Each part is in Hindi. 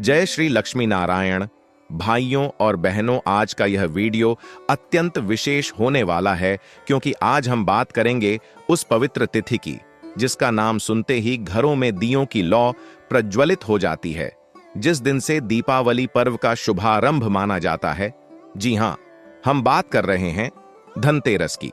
जय श्री लक्ष्मी नारायण। भाइयों और बहनों, आज का यह वीडियो अत्यंत विशेष होने वाला है क्योंकि आज हम बात करेंगे उस पवित्र तिथि की जिसका नाम सुनते ही घरों में दियों की लौ प्रज्वलित हो जाती है, जिस दिन से दीपावली पर्व का शुभारंभ माना जाता है। जी हां, हम बात कर रहे हैं धनतेरस की।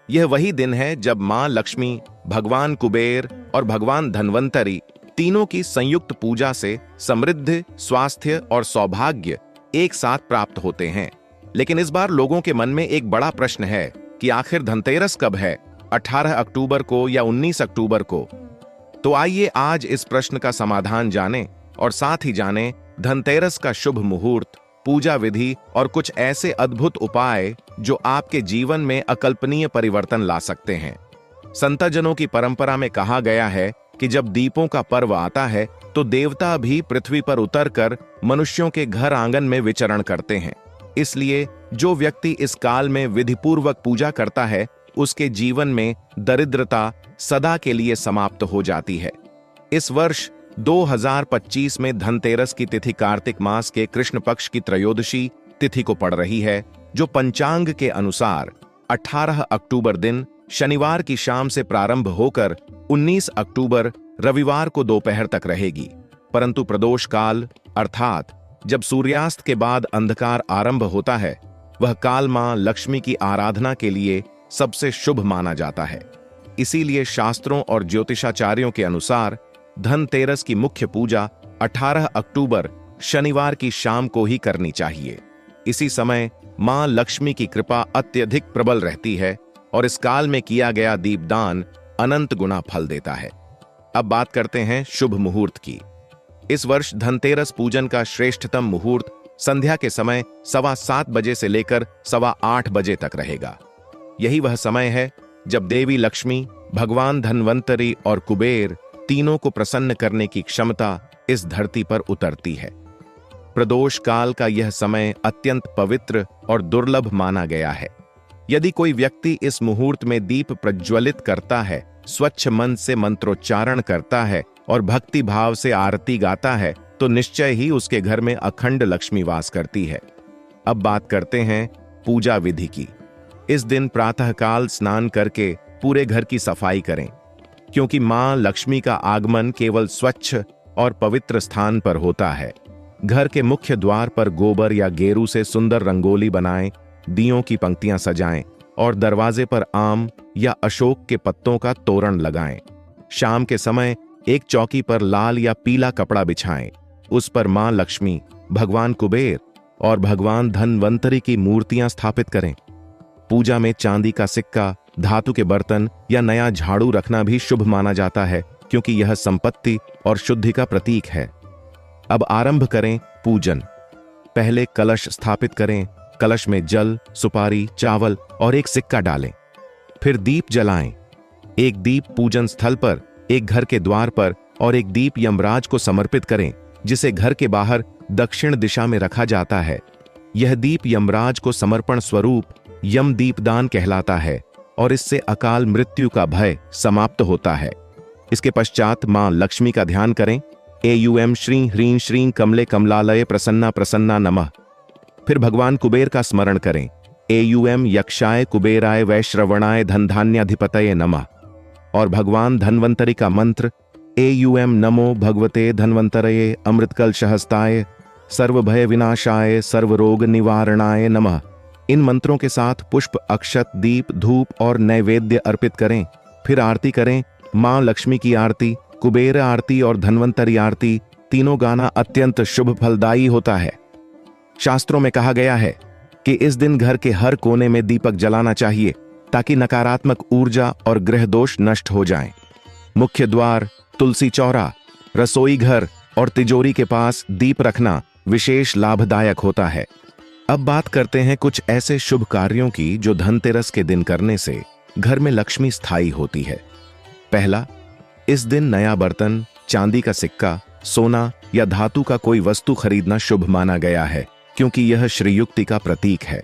यह वही दिन है जब मां लक्ष्मी, भगवान कुबेर और भगवान धन्वंतरी तीनों की संयुक्त पूजा से समृद्धि, स्वास्थ्य और सौभाग्य एक साथ प्राप्त होते हैं। लेकिन इस बार लोगों के मन में एक बड़ा प्रश्न है कि आखिर धनतेरस कब है, 18 अक्टूबर को या 19 अक्टूबर को? तो आइए आज इस प्रश्न का समाधान जानें और साथ ही जानें धनतेरस का शुभ मुहूर्त, पूजा विधि और कुछ ऐसे अद्भुत उपाय जो आपके जीवन में अकल्पनीय परिवर्तन ला सकते हैं। संतजनों की परंपरा में कहा गया है कि जब दीपों का पर्व आता है तो देवता भी पृथ्वी पर उतरकर मनुष्यों के घर आंगन में विचरण करते हैं। इसलिए जो व्यक्ति इस काल में विधिपूर्वक पूजा करता है उसके जीवन में दरिद्रता सदा के लिए समाप्त हो जाती है। इस वर्ष 2025 में धनतेरस की तिथि कार्तिक मास के कृष्ण पक्ष की त्रयोदशी तिथि को पड़ रही है, जो पंचांग के अनुसार 18 अक्टूबर दिन शनिवार की शाम से प्रारंभ होकर 19 अक्टूबर रविवार को दोपहर तक रहेगी। परंतु प्रदोष काल अर्थात जब सूर्यास्त के बाद अंधकार आरंभ होता है, वह काल मां लक्ष्मी की आराधना के लिए सबसे शुभ माना जाता है। इसीलिए शास्त्रों और ज्योतिषाचार्यों के अनुसार धनतेरस की मुख्य पूजा 18 अक्टूबर शनिवार की शाम को ही करनी चाहिए। इसी समय मां लक्ष्मी की कृपा अत्यधिक प्रबल रहती है और इस काल में किया गया दीपदान अनंत गुना फल देता है। अब बात करते हैं शुभ मुहूर्त की। इस वर्ष धनतेरस पूजन का श्रेष्ठतम मुहूर्त संध्या के समय 7:15 बजे से लेकर 8:15 बजे तक रहेगा। यही वह समय है जब देवी लक्ष्मी, भगवान धन्वंतरी और कुबेर तीनों को प्रसन्न करने की क्षमता इस धरती पर उतरती है। प्रदोष काल का यह समय अत्यंत पवित्र और दुर्लभ माना गया है। यदि कोई व्यक्ति इस मुहूर्त में दीप प्रज्वलित करता है, स्वच्छ मन से मंत्रोच्चारण करता है और भक्ति भाव से आरती गाता है, तो निश्चय ही उसके घर में अखंड लक्ष्मी वास करती है। अब बात करते हैं पूजा विधि की। इस दिन प्रातःकाल स्नान करके पूरे घर की सफाई करें, क्योंकि मां लक्ष्मी का आगमन केवल स्वच्छ और पवित्र स्थान पर होता है। घर के मुख्य द्वार पर गोबर या गेरू से सुंदर रंगोली बनाएं, दियों की पंक्तियां सजाएं और दरवाजे पर आम या अशोक के पत्तों का तोरण लगाएं। शाम के समय एक चौकी पर लाल या पीला कपड़ा बिछाएं। उस पर मां लक्ष्मी, भगवान कुबेर और भगवान धन्वंतरी की मूर्तियां स्थापित करें। पूजा में चांदी का सिक्का, धातु के बर्तन या नया झाड़ू रखना भी शुभ माना जाता है, क्योंकि यह संपत्ति और शुद्धि का प्रतीक है। अब आरंभ करें पूजन। पहले कलश स्थापित करें। कलश में जल, सुपारी, चावल और एक सिक्का डालें। फिर दीप जलाएं। एक दीप पूजन स्थल पर, एक घर के द्वार पर और एक दीप यमराज को समर्पित करें, जिसे घर के बाहर दक्षिण दिशा में रखा जाता है। यह दीप यमराज को समर्पण स्वरूप यम दीपदान कहलाता है और इससे अकाल मृत्यु का भय समाप्त होता है। इसके पश्चात मां लक्ष्मी का ध्यान करें। एयूएम श्री ह्रीं श्रीं कमले कमलालये प्रसन्ना प्रसन्ना नमः। फिर भगवान कुबेर का स्मरण करें। एयूएम यक्षाय कुबेराय वैश्रवणाय धनधान्याधिपतये नमः। और भगवान धन्वंतरी का मंत्र एयूएम नमो भगवते धन्वंतरये अमृतकलशहस्ताय सर्वभय विनाशाय सर्वरोग निवारणाय नमः। इन मंत्रों के साथ पुष्प, अक्षत, दीप, धूप और नैवेद्य अर्पित करें। फिर आरती करें। मां लक्ष्मी की आरती, कुबेर आरती और धन्वंतरी आरती तीनों गाना अत्यंत शुभ फलदायी होता है। शास्त्रों में कहा गया है कि इस दिन घर के हर कोने में दीपक जलाना चाहिए, ताकि नकारात्मक ऊर्जा और ग्रह दोष नष्ट हो जाएं। मुख्य द्वार, तुलसी चौरा, रसोई घर और तिजोरी के पास दीप रखना विशेष लाभदायक होता है। अब बात करते हैं कुछ ऐसे शुभ कार्यों की जो धनतेरस के दिन करने से घर में लक्ष्मी स्थायी होती है। पहला, इस दिन नया बर्तन, चांदी का सिक्का, सोना या धातु का कोई वस्तु खरीदना शुभ माना गया है, क्योंकि यह श्रीयुक्ति का प्रतीक है।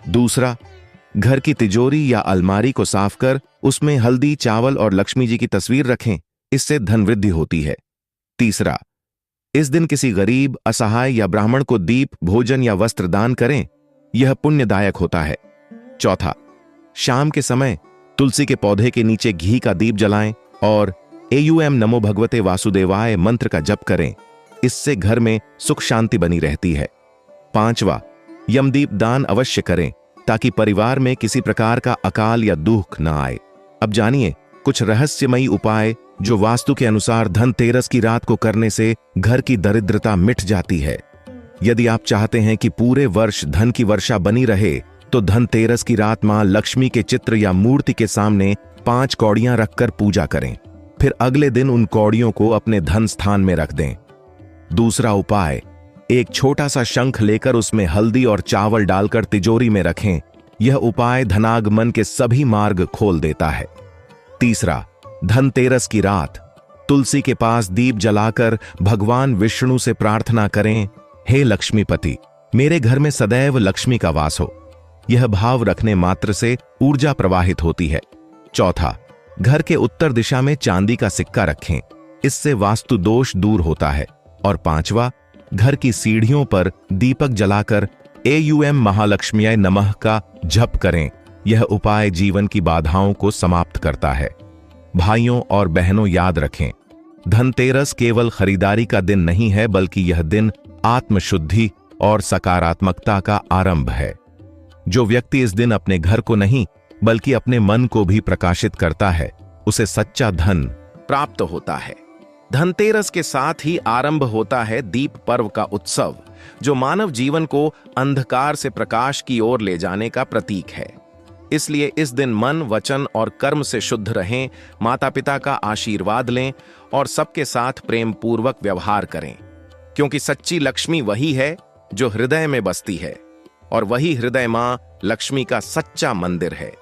दूसरा, घर की तिजोरी या अलमारी को साफ कर उसमें हल्दी, चावल और लक्ष्मी जी की तस्वीर रखें, इससे धन वृद्धि होती है। तीसरा, इस दिन किसी गरीब, असहाय या ब्राह्मण को दीप, भोजन या वस्त्र दान करें, यह पुण्यदायक होता है। चौथा, शाम के समय तुलसी के पौधे के नीचे घी का दीप जलाएं और एयूएम नमो भगवते वासुदेवाय मंत्र का जप करें। इससे घर में सुख शांति बनी रहती है। पांचवा, यमदीप दान अवश्य करें ताकि परिवार में किसी प्रकार का अकाल या दुख न आए। अब जानिए कुछ रहस्यमयी उपाय जो वास्तु के अनुसार धनतेरस की रात को करने से घर की दरिद्रता मिट जाती है। यदि आप चाहते हैं कि पूरे वर्ष धन की वर्षा बनी रहे तो धनतेरस की रात मां लक्ष्मी के चित्र या मूर्ति के सामने 5 कौड़ियां रखकर पूजा करें। फिर अगले दिन उन कौड़ियों को अपने धन स्थान में रख दें। दूसरा उपाय, एक छोटा सा शंख लेकर उसमें हल्दी और चावल डालकर तिजोरी में रखें। यह उपाय धनागमन के सभी मार्ग खोल देता है। तीसरा, धनतेरस की रात तुलसी के पास दीप जलाकर भगवान विष्णु से प्रार्थना करें, हे लक्ष्मीपति, मेरे घर में सदैव लक्ष्मी का वास हो। यह भाव रखने मात्र से ऊर्जा प्रवाहित होती है। चौथा, घर के उत्तर दिशा में चांदी का सिक्का रखें, इससे वास्तु दोष दूर होता है। और पांचवा, घर की सीढ़ियों पर दीपक जलाकर एयूएम महालक्ष्मीय नमः का जप करें। यह उपाय जीवन की बाधाओं को समाप्त करता है। भाइयों और बहनों, याद रखें, धनतेरस केवल खरीदारी का दिन नहीं है, बल्कि यह दिन आत्मशुद्धि और सकारात्मकता का आरंभ है। जो व्यक्ति इस दिन अपने घर को नहीं बल्कि अपने मन को भी प्रकाशित करता है, उसे सच्चा धन प्राप्त होता है। धनतेरस के साथ ही आरंभ होता है दीप पर्व का उत्सव, जो मानव जीवन को अंधकार से प्रकाश की ओर ले जाने का प्रतीक है। इसलिए इस दिन मन, वचन और कर्म से शुद्ध रहें, माता पिता का आशीर्वाद लें और सबके साथ प्रेम पूर्वक व्यवहार करें, क्योंकि सच्ची लक्ष्मी वही है जो हृदय में बसती है और वही हृदय मां लक्ष्मी का सच्चा मंदिर है।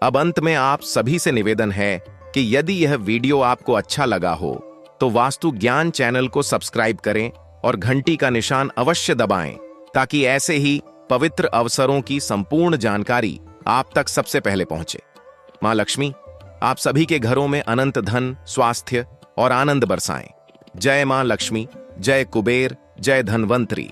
अब अंत में आप सभी से निवेदन है कि यदि यह वीडियो आपको अच्छा लगा हो तो वास्तु ज्ञान चैनल को सब्सक्राइब करें और घंटी का निशान अवश्य दबाएं, ताकि ऐसे ही पवित्र अवसरों की संपूर्ण जानकारी आप तक सबसे पहले पहुंचे। मां लक्ष्मी आप सभी के घरों में अनंत धन, स्वास्थ्य और आनंद बरसाएं। जय मां लक्ष्मी, जय कुबेर, जय धनवंतरी।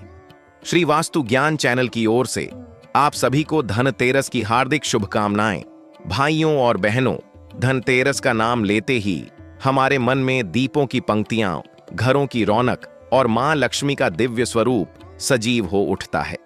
श्री वास्तु ज्ञान चैनल की ओर से आप सभी को धनतेरस की हार्दिक शुभकामनाएं। भाइयों और बहनों, धनतेरस का नाम लेते ही हमारे मन में दीपों की पंक्तियां, घरों की रौनक और मां लक्ष्मी का दिव्य स्वरूप सजीव हो उठता है।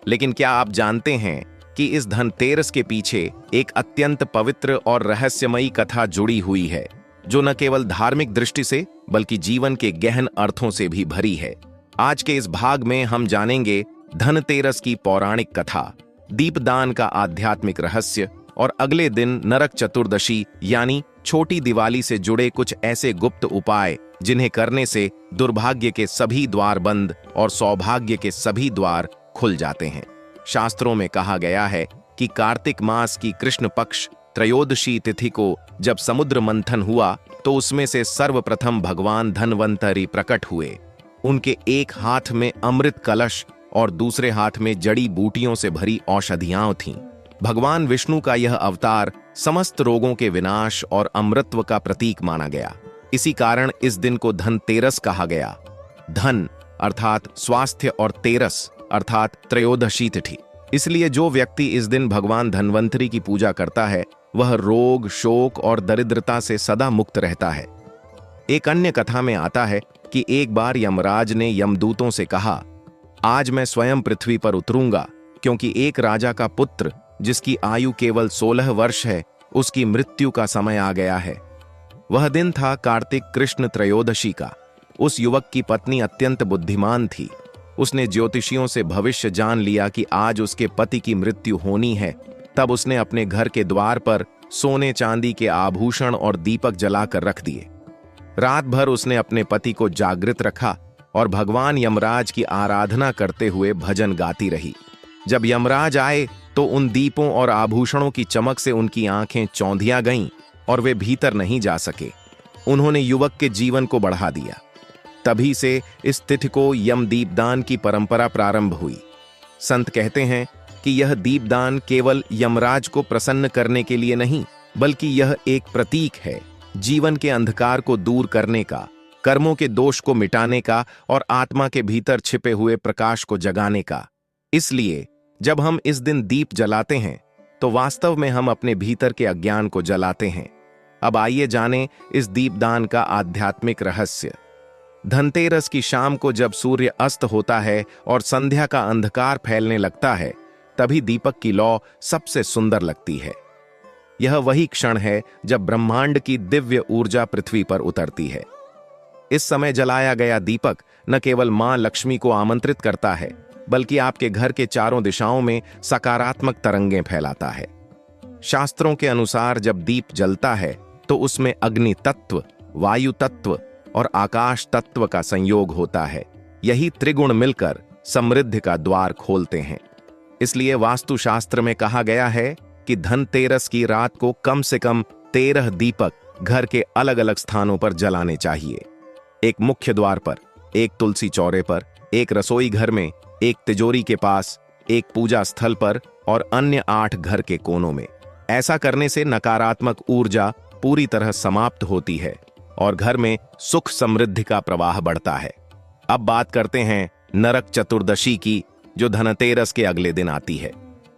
लेकिन क्या आप जानते हैं कि इस धनतेरस के पीछे एक अत्यंत पवित्र और रहस्यमयी कथा जुड़ी हुई है, जो न केवल धार्मिक दृष्टि से बल्कि जीवन के गहन अर्थों से भी भरी है। आज के इस भाग में हम जानेंगे धनतेरस की पौराणिक कथा, दीपदान का आध्यात्मिक रहस्य और अगले दिन नरक चतुर्दशी यानी छोटी दिवाली से जुड़े कुछ ऐसे गुप्त उपाय जिन्हें करने से दुर्भाग्य के सभी द्वार बंद और सौभाग्य के सभी द्वार खुल जाते हैं। शास्त्रों में कहा गया है कि कार्तिक मास की कृष्ण पक्ष त्रयोदशी तिथि को जब समुद्र मंथन हुआ तो उसमें से सर्वप्रथम भगवान धनवंतरी प्रकट हुए। उनके एक हाथ में अमृत कलश और दूसरे हाथ में जड़ी बूटियों से भरी औषधियां थीं। भगवान विष्णु का यह अवतार समस्त रोगों के विनाश और अमृतत्व का प्रतीक माना गया। इसी कारण इस दिन को धनतेरस कहा गया। धन अर्थात स्वास्थ्य और तेरस अर्थात त्रयोदशी तिथि। इसलिए जो व्यक्ति इस दिन भगवान धनवंतरी की पूजा करता है वह रोग, शोक और दरिद्रता से सदा मुक्त रहता है। एक अन्य कथा में आता है कि एक बार यमराज ने यमदूतों से कहा, आज मैं स्वयं पृथ्वी पर उतरूंगा, क्योंकि एक राजा का पुत्र जिसकी आयु केवल 16 वर्ष है, उसकी मृत्यु का समय आ गया है। वह दिन था कार्तिक कृष्ण त्रयोदशी का। उस युवक की पत्नी अत्यंत बुद्धिमान थी। उसने ज्योतिषियों से भविष्य जान लिया कि आज उसके पति की मृत्यु होनी है। तब उसने अपने घर के द्वार पर सोने चांदी के आभूषण और दीपक जलाकर रख दिए। रात भर उसने अपने पति को जागृत रखा और भगवान यमराज की आराधना करते हुए भजन गाती रही। जब यमराज आए तो उन दीपों और आभूषणों की चमक से उनकी आंखें चौंधिया गईं और वे भीतर नहीं जा सके। उन्होंने युवक के जीवन को बढ़ा दिया। तभी से इस तिथि को यम दीपदान की परंपरा प्रारंभ हुई। संत कहते हैं कि यह दीपदान केवल यमराज को प्रसन्न करने के लिए नहीं, बल्कि यह एक प्रतीक है जीवन के अंधकार को दूर करने का कर्मों के दोष को मिटाने का और आत्मा के भीतर छिपे हुए प्रकाश को जगाने का। इसलिए जब हम इस दिन दीप जलाते हैं तो वास्तव में हम अपने भीतर के अज्ञान को जलाते हैं। अब आइए जानें इस दीपदान का आध्यात्मिक रहस्य। धनतेरस की शाम को जब सूर्य अस्त होता है और संध्या का अंधकार फैलने लगता है, तभी दीपक की लौ सबसे सुंदर लगती है। यह वही क्षण है जब ब्रह्मांड की दिव्य ऊर्जा पृथ्वी पर उतरती है। इस समय जलाया गया दीपक न केवल मां लक्ष्मी को आमंत्रित करता है, बल्कि आपके घर के चारों दिशाओं में सकारात्मक तरंगें फैलाता है। शास्त्रों के अनुसार जब दीप जलता है तो उसमें अग्नि तत्व, वायु तत्व और आकाश तत्व का संयोग होता है। यही त्रिगुण मिलकर समृद्धि का द्वार खोलते हैं। इसलिए वास्तुशास्त्र में कहा गया है कि धनतेरस की रात को कम से कम 13 दीपक घर के अलग अलग स्थानों पर जलाने चाहिए। एक मुख्य द्वार पर, एक तुलसी चौरे पर, एक रसोई घर में, एक तिजोरी के पास, एक पूजा स्थल पर और अन्य 8 घर के कोनों में। ऐसा करने से नकारात्मक ऊर्जा पूरी तरह समाप्त होती है और घर में सुख समृद्धि का प्रवाह बढ़ता है। अब बात करते हैं नरक चतुर्दशी की, जो धनतेरस के अगले दिन आती है।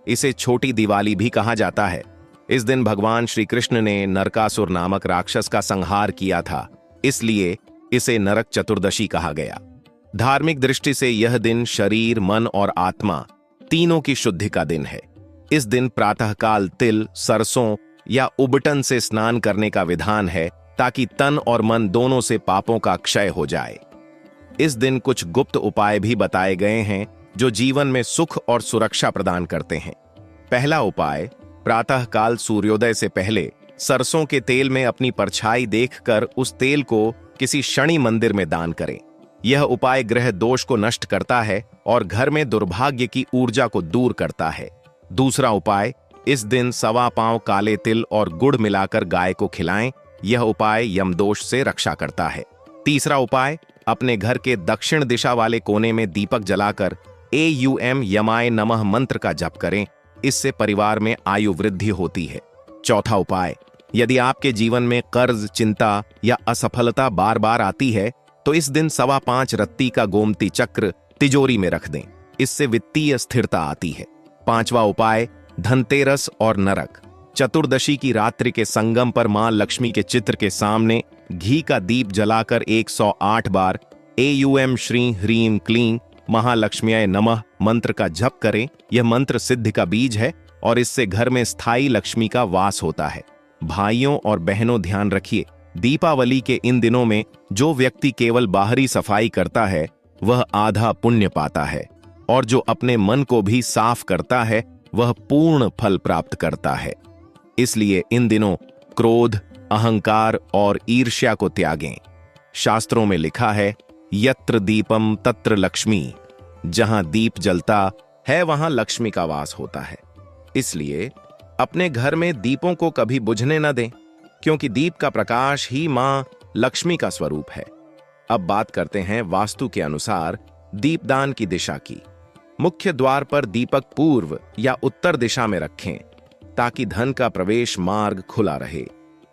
इसे छोटी दिवाली भी कहा जाता है। इस दिन भगवान श्री कृष्ण ने नरकासुर नामक राक्षस का संहार किया था, इसलिए इसे नरक चतुर्दशी कहा गया। धार्मिक दृष्टि से यह दिन शरीर, मन और आत्मा तीनों की शुद्धि का दिन है। इस दिन प्रातःकाल तिल, सरसों या उबटन से स्नान करने का विधान है, ताकि तन और मन दोनों से पापों का क्षय हो जाए। इस दिन कुछ गुप्त उपाय भी बताए गए हैं जो जीवन में सुख और सुरक्षा प्रदान करते हैं। पहला उपाय, प्रातःकाल सूर्योदय से पहले सरसों के तेल में अपनी परछाई देखकर उस तेल को किसी शनि मंदिर में दान करें। यह उपाय ग्रह दोष को नष्ट करता है और घर में दुर्भाग्य की ऊर्जा को दूर करता है। दूसरा उपाय, इस दिन 1.25 पांव काले तिल और गुड़ मिलाकर गाय को खिलाएं। यह उपाय यमदोष से रक्षा करता है। तीसरा उपाय, अपने घर के दक्षिण दिशा वाले कोने में दीपक जलाकर AUM यमाय नमः मंत्र का जप करें। इससे परिवार में आयु वृद्धि होती है। चौथा उपाय, यदि आपके जीवन में कर्ज, चिंता या असफलता बार बार आती है तो इस दिन 5.25 रत्ती का गोमती चक्र तिजोरी में रख दें। इससे वित्तीय स्थिरता आती है। पांचवा उपाय, धनतेरस और नरक चतुर्दशी की रात्रि के संगम पर मां लक्ष्मी के चित्र के सामने घी का दीप जलाकर 108 बार AUM श्री ह्रीम क्लीं महालक्ष्म्याय नमः मंत्र का जप करें। यह मंत्र सिद्धि का बीज है और इससे घर में स्थायी लक्ष्मी का वास होता है। भाइयों और बहनों, ध्यान रखिए, दीपावली के इन दिनों में जो व्यक्ति केवल बाहरी सफाई करता है वह आधा पुण्य पाता है, और जो अपने मन को भी साफ करता है वह पूर्ण फल प्राप्त करता है। इसलिए इन दिनों क्रोध, अहंकार और ईर्ष्या को त्यागें। शास्त्रों में लिखा है, यत्र दीपम तत्र लक्ष्मी, जहां दीप जलता है वहां लक्ष्मी का वास होता है। इसलिए अपने घर में दीपों को कभी बुझने न दें, क्योंकि दीप का प्रकाश ही मां लक्ष्मी का स्वरूप है। अब बात करते हैं वास्तु के अनुसार दीपदान की दिशा की। मुख्य द्वार पर दीपक पूर्व या उत्तर दिशा में रखें, ताकि धन का प्रवेश मार्ग खुला रहे।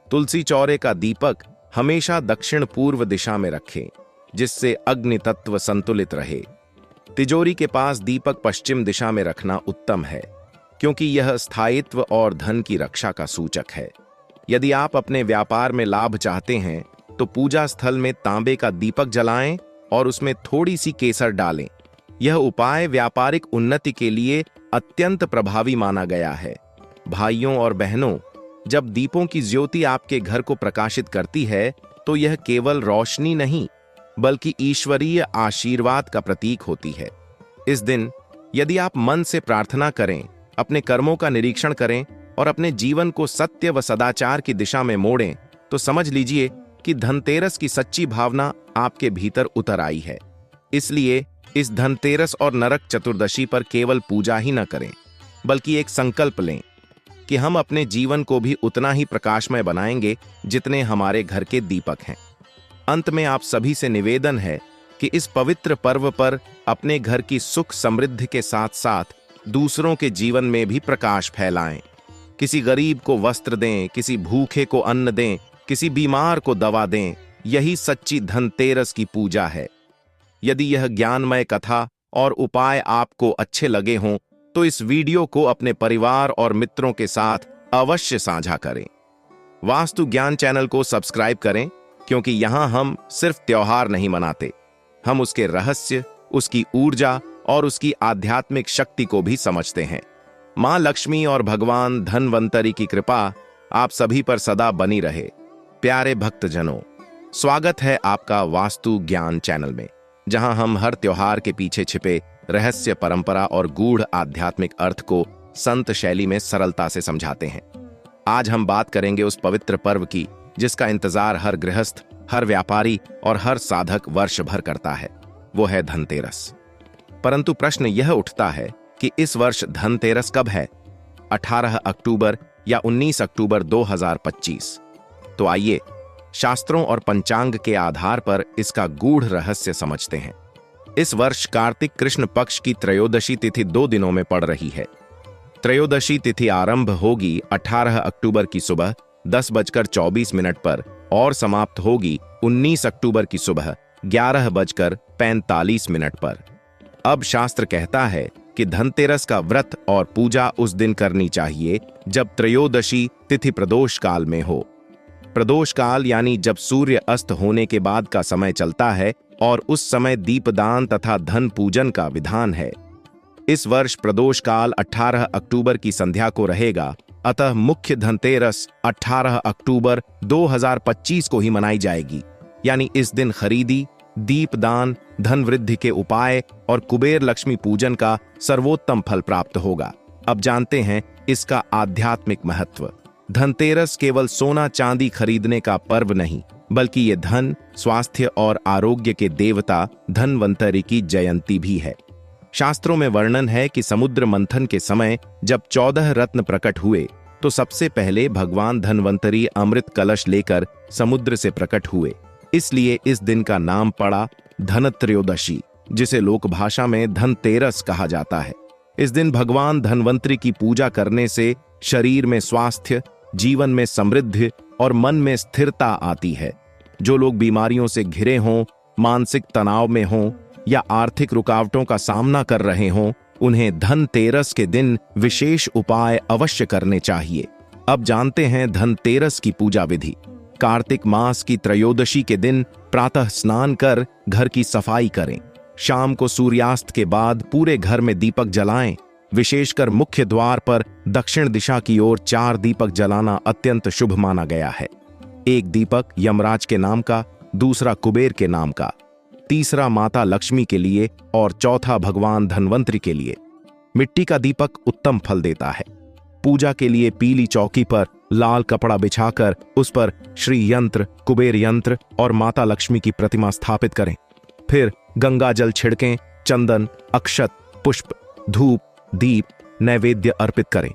तुलसी चौरे का दीपक हमेशा दक्षिण पूर्व दिशा में रखें, जिससे अग्नि तत्व संतुलित रहे। तिजोरी के पास दीपक पश्चिम दिशा में रखना उत्तम है, क्योंकि यह स्थायित्व और धन की रक्षा का सूचक है। यदि आप अपने व्यापार में लाभ चाहते हैं तो पूजा स्थल में तांबे का दीपक जलाएं और उसमें थोड़ी सी केसर डालें। यह उपाय व्यापारिक उन्नति के लिए अत्यंत प्रभावी माना गया है। भाइयों और बहनों, जब दीपों की ज्योति आपके घर को प्रकाशित करती है तो यह केवल रोशनी नहीं, बल्कि ईश्वरीय आशीर्वाद का प्रतीक होती है। इस दिन यदि आप मन से प्रार्थना करें, अपने कर्मों का निरीक्षण करें और अपने जीवन को सत्य व सदाचार की दिशा में मोड़ें, तो समझ लीजिए कि धनतेरस की सच्ची भावना आपके भीतर उतर आई है। इसलिए इस धनतेरस और नरक चतुर्दशी पर केवल पूजा ही न करें, बल्कि एक संकल्प लें कि हम अपने जीवन को भी उतना ही प्रकाशमय बनाएंगे जितने हमारे घर के दीपक हैं। अंत में आप सभी से निवेदन है कि इस पवित्र पर्व पर अपने घर की सुख समृद्धि के साथ साथ दूसरों के जीवन में भी प्रकाश फैलाएं। किसी गरीब को वस्त्र दें, किसी भूखे को अन्न दें, किसी बीमार को दवा दें यही सच्ची धनतेरस की पूजा है। यदि यह ज्ञानमय कथा और उपाय आपको अच्छे लगे हों तो इस वीडियो को अपने परिवार और मित्रों के साथ अवश्य साझा करें। वास्तु ज्ञान चैनल को सब्सक्राइब करें, क्योंकि यहां हम सिर्फ त्योहार नहीं मनाते, हम उसके रहस्य, उसकी ऊर्जा और उसकी आध्यात्मिक शक्ति को भी समझते हैं। मां लक्ष्मी और भगवान धन्वंतरी की कृपा आप सभी पर सदा बनी रहे। प्यारे भक्तजनों, स्वागत है आपका वास्तु ज्ञान चैनल में, जहां हम हर त्योहार के पीछे छिपे रहस्य, परंपरा और गूढ़ आध्यात्मिक अर्थ को संत शैली में सरलता से समझाते हैं। आज हम बात करेंगे उस पवित्र पर्व की जिसका इंतजार हर गृहस्थ, हर व्यापारी और हर साधक वर्ष भर करता है। वो है धनतेरस। परंतु प्रश्न यह उठता है कि इस वर्ष धनतेरस कब है? 18 अक्टूबर या 19 अक्टूबर 2025? तो आइए शास्त्रों और पंचांग के आधार पर इसका गूढ़ रहस्य समझते हैं। इस वर्ष कार्तिक कृष्ण पक्ष की त्रयोदशी तिथि 2 दिनों में पड़ रही है। त्रयोदशी तिथि आरंभ होगी 18 अक्टूबर की सुबह 10:24 पर और समाप्त होगी 19 अक्टूबर की सुबह 11:45 पर। अब शास्त्र कहता है कि धनतेरस का व्रत और पूजा उस दिन करनी चाहिए जब त्रयोदशी तिथि प्रदोष काल में हो। प्रदोष काल यानी जब सूर्य अस्त होने के बाद का समय चलता है और उस समय दीपदान तथा धन पूजन का विधान है। इस वर्ष प्रदोष काल 18 अक्टूबर की संध्या को रहेगा, अतः मुख्य धनतेरस 18 अक्टूबर 2025 को ही मनाई जाएगी। यानी इस दिन खरीदी, दीपदान, धन वृद्धि के उपाय और कुबेर लक्ष्मी पूजन का सर्वोत्तम फल प्राप्त होगा। अब जानते हैं इसका आध्यात्मिक महत्व। धनतेरस केवल सोना चांदी खरीदने का पर्व नहीं, बल्कि ये धन, स्वास्थ्य और आरोग्य के देवता धन्वंतरी की जयंती भी है। शास्त्रों में वर्णन है कि समुद्र मंथन के समय जब 14 रत्न प्रकट हुए तो सबसे पहले भगवान धन्वंतरी अमृत कलश लेकर समुद्र से प्रकट हुए। इसलिए इस दिन का नाम पड़ा धनत्रयोदशी, जिसे लोक भाषा में धनतेरस कहा जाता है। इस दिन भगवान धन्वंतरी की पूजा करने से शरीर में स्वास्थ्य, जीवन में समृद्धि और मन में स्थिरता आती है। जो लोग बीमारियों से घिरे हों, मानसिक तनाव में हों या आर्थिक रुकावटों का सामना कर रहे हों, उन्हें धनतेरस के दिन विशेष उपाय अवश्य करने चाहिए। अब जानते हैं धनतेरस की पूजा विधि। कार्तिक मास की त्रयोदशी के दिन प्रातः स्नान कर घर की सफाई करें। शाम को सूर्यास्त के बाद पूरे घर में दीपक जलाएं। विशेषकर मुख्य द्वार पर दक्षिण दिशा की ओर 4 दीपक जलाना अत्यंत शुभ माना गया है। एक दीपक यमराज के नाम का, दूसरा कुबेर के नाम का, तीसरा माता लक्ष्मी के लिए और चौथा भगवान धन्वंतरी के लिए। मिट्टी का दीपक उत्तम फल देता है। पूजा के लिए पीली चौकी पर लाल कपड़ा बिछाकर उस पर श्री यंत्र, कुबेर यंत्र और माता लक्ष्मी की प्रतिमा स्थापित करें। फिर गंगा जल छिड़कें, चंदन, अक्षत, पुष्प, धूप, दीप, नैवेद्य अर्पित करें।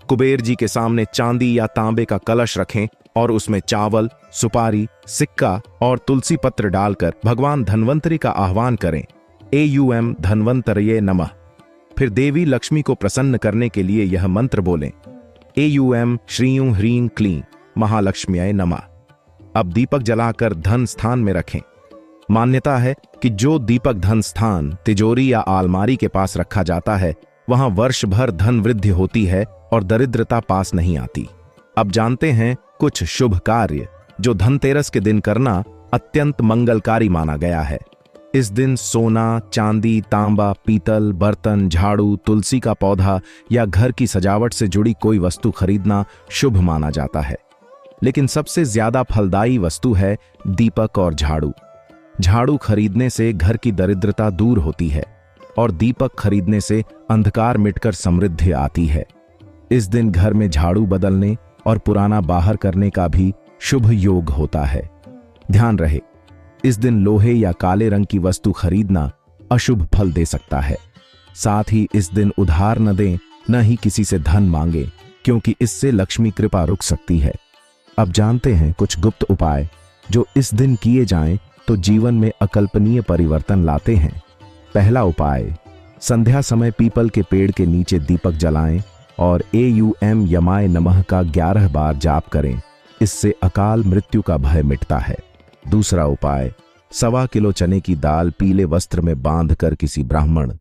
कुबेर जी के सामने चांदी या तांबे का कलश रखें और उसमें चावल, सुपारी, सिक्का और तुलसी पत्र डालकर भगवान धन्वंतरी का आह्वान करें। एयूएम धन्वंतरये नमः। फिर देवी लक्ष्मी को प्रसन्न करने के लिए यह मंत्र बोलें, एयूएम श्रीं ह्रीं क्लीं महालक्ष्म्यै नमः। अब दीपक जलाकर धन स्थान में रखें। मान्यता है कि जो दीपक धन स्थान, तिजोरी या आलमारी के पास रखा जाता है, वहां वर्ष भर धन वृद्धि होती है और दरिद्रता पास नहीं आती। अब जानते हैं कुछ शुभ कार्य जो धनतेरस के दिन करना अत्यंत मंगलकारी माना गया है। इस दिन सोना, चांदी, तांबा, पीतल, बर्तन, झाड़ू, तुलसी का पौधा या घर की सजावट से जुड़ी कोई वस्तु खरीदना शुभ माना जाता है। लेकिन सबसे ज्यादा फलदायी वस्तु है दीपक और झाड़ू। झाड़ू खरीदने से घर की दरिद्रता दूर होती है और दीपक खरीदने से अंधकार मिटकर समृद्धि आती है। इस दिन घर में झाड़ू बदलने और पुराना बाहर करने का भी शुभ योग होता है। ध्यान रहे, इस दिन लोहे या काले रंग की वस्तु खरीदना अशुभ फल दे सकता है। साथ ही इस दिन उधार न दें, न ही किसी से धन मांगे, क्योंकि इससे लक्ष्मी कृपा रुक सकती है। अब जानते हैं कुछ गुप्त उपाय जो इस दिन किए जाएं तो जीवन में अकल्पनीय परिवर्तन लाते हैं। पहला उपाय, संध्या समय पीपल के पेड़ के नीचे दीपक जलाएं और एयूएम यमाय नमः का 11 बार जाप करें। इससे अकाल मृत्यु का भय मिटता है। दूसरा उपाय, 1.25 किलो चने की दाल पीले वस्त्र में बांधकर किसी ब्राह्मण